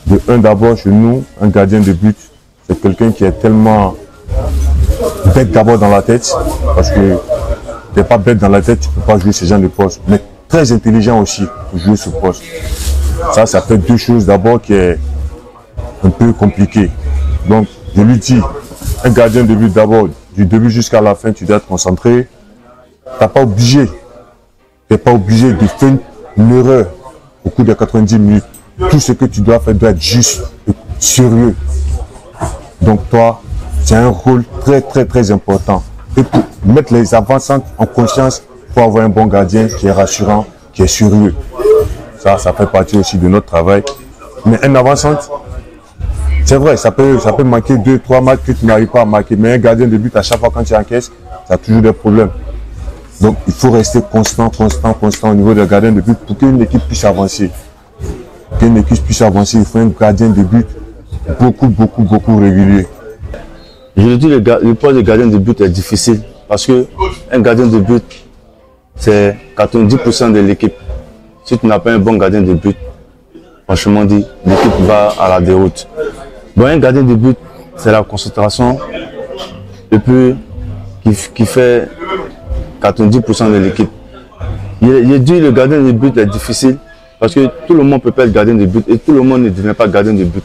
De un, d'abord, chez nous, un gardien de but, c'est quelqu'un qui est tellement bête d'abord dans la tête, parce que tu n'es pas bête dans la tête, tu ne peux pas jouer ce genre de poste, mais très intelligent aussi pour jouer ce poste. Ça fait deux choses. D'abord qui est un peu compliqué. Donc, je lui dis, un gardien de but d'abord, du début jusqu'à la fin, tu dois être concentré. Tu n'es pas obligé de faire une erreur au cours des 90 minutes. Tout ce que tu dois faire doit être juste et sérieux. Donc toi, c'est un rôle très important. Et pour mettre les avant-centres en conscience, il faut avoir un bon gardien qui est rassurant, qui est sérieux. Ça fait partie aussi de notre travail. Mais un avant-centre, c'est vrai, ça peut manquer 2-3 matchs que tu n'arrives pas à marquer. Mais un gardien de but, à chaque fois quand tu encaisses, ça a toujours des problèmes. Donc il faut rester constant au niveau des gardiens de but pour qu'une équipe puisse avancer. Pour qu'une équipe puisse avancer, il faut un gardien de but beaucoup régulier. Je le dis, le poste de gardien de but est difficile parce que un gardien de but, c'est 90% de l'équipe. Si tu n'as pas un bon gardien de but, franchement dit, l'équipe va à la déroute. Bon, un gardien de but, c'est la concentration qui fait 90% de l'équipe. Il dit le gardien de but est difficile parce que tout le monde peut pas être gardien de but et tout le monde ne devient pas gardien de but.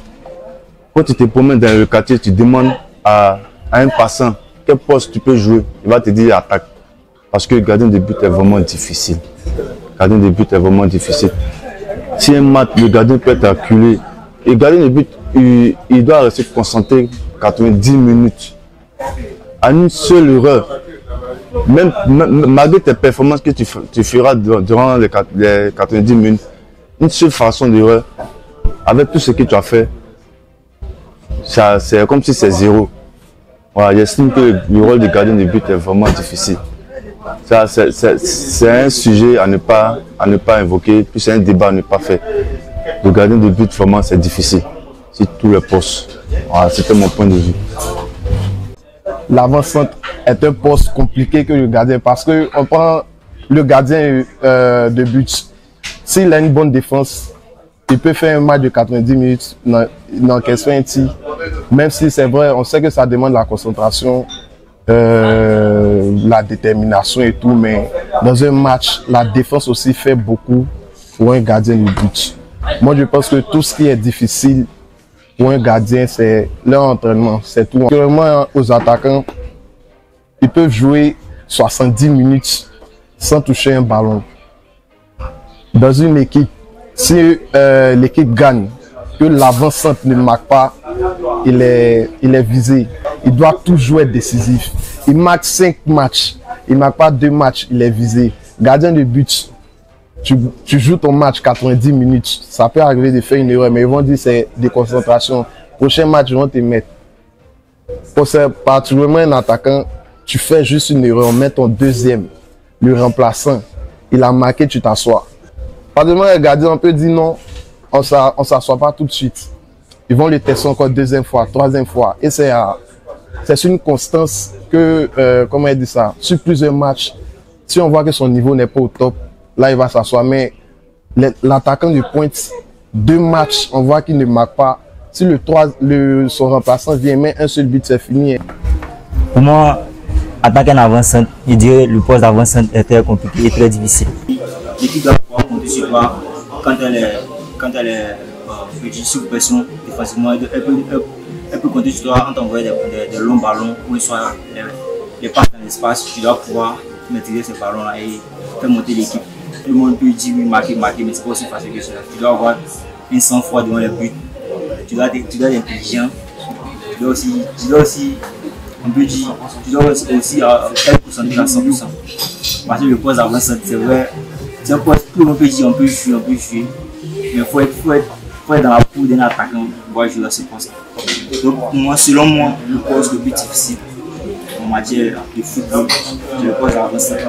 Quand tu te promènes dans le quartier, tu demandes à un passant quel poste tu peux jouer, il va te dire attaque. Parce que le gardien de but est vraiment difficile. Le gardien de but est vraiment difficile. Si un match, le gardien peut être acculé, et le gardien de but, il doit rester concentré 90 minutes. À une seule erreur, même malgré tes performances que tu feras durant les 90 minutes, une seule façon d'erreur, avec tout ce que tu as fait, c'est comme si c'est zéro. Voilà, j'estime que le rôle de gardien de but est vraiment difficile. C'est un sujet à ne pas invoquer, puis c'est un débat à ne pas faire. Le gardien de but, vraiment, c'est difficile. C'est tous les postes. Voilà, c'était mon point de vue. L'avant-centre est un poste compliqué que le gardien parce qu'on prend le gardien de but. S'il a une bonne défense, il peut faire un match de 90 minutes dans question un tir. Même si c'est vrai, on sait que ça demande la concentration, la détermination et tout, mais dans un match, la défense aussi fait beaucoup pour un gardien de but. Moi, je pense que tout ce qui est difficile pour un gardien, c'est leur entraînement, c'est tout. Actuellement, aux attaquants, ils peuvent jouer 70 minutes sans toucher un ballon. Dans une équipe, si l'équipe gagne, que l'avant-centre ne marque pas, il est visé. Il doit toujours être décisif. Il marque 5 matchs, il ne marque pas 2 matchs, il est visé. Gardien de but, tu joues ton match 90 minutes, ça peut arriver de faire une erreur, mais ils vont dire que c'est de concentration. Prochain match, ils vont te mettre. Pour particulièrement un attaquant, tu fais juste une erreur, on met ton deuxième, le remplaçant, il a marqué, tu t'assois. Particulièrement un gardien, on peut dire non, on ne s'assoit pas tout de suite. Ils vont le tester encore deuxième fois, troisième fois. Et c'est une constance que, comment il dit ça, sur plusieurs matchs, si on voit que son niveau n'est pas au top, là il va s'asseoir. Mais l'attaquant de pointe, 2 matchs, on voit qu'il ne marque pas. Si son remplaçant vient mettre un seul but, c'est fini. Pour moi, attaquer un avant-centre, je dirais le poste d'avant-centre est très compliqué et très difficile. L'équipe doit pouvoir compter sur toi quand elle est sous pression défensivement. Elle peut compter sur toi en t'envoyant des longs ballons ou soit les passes dans l'espace. Tu dois pouvoir maîtriser ces ballons-là et faire monter l'équipe. Tout le monde peut dire oui, marquer, mais c'est pas aussi facile que cela. Tu dois avoir un sang-froid devant les buts. Tu dois être intelligent. Tu dois aussi on peut dire, tu dois aussi être concentré à 100%. Parce que le poste d'avant-centre, c'est vrai, c'est un poste, tout le monde peut dire on peut jouer. Mais il faut être dans la peau d'un attaquant pour pouvoir jouer à ce poste. Donc, selon moi, le poste le plus difficile en matière de football, c'est le poste d'avant-centre.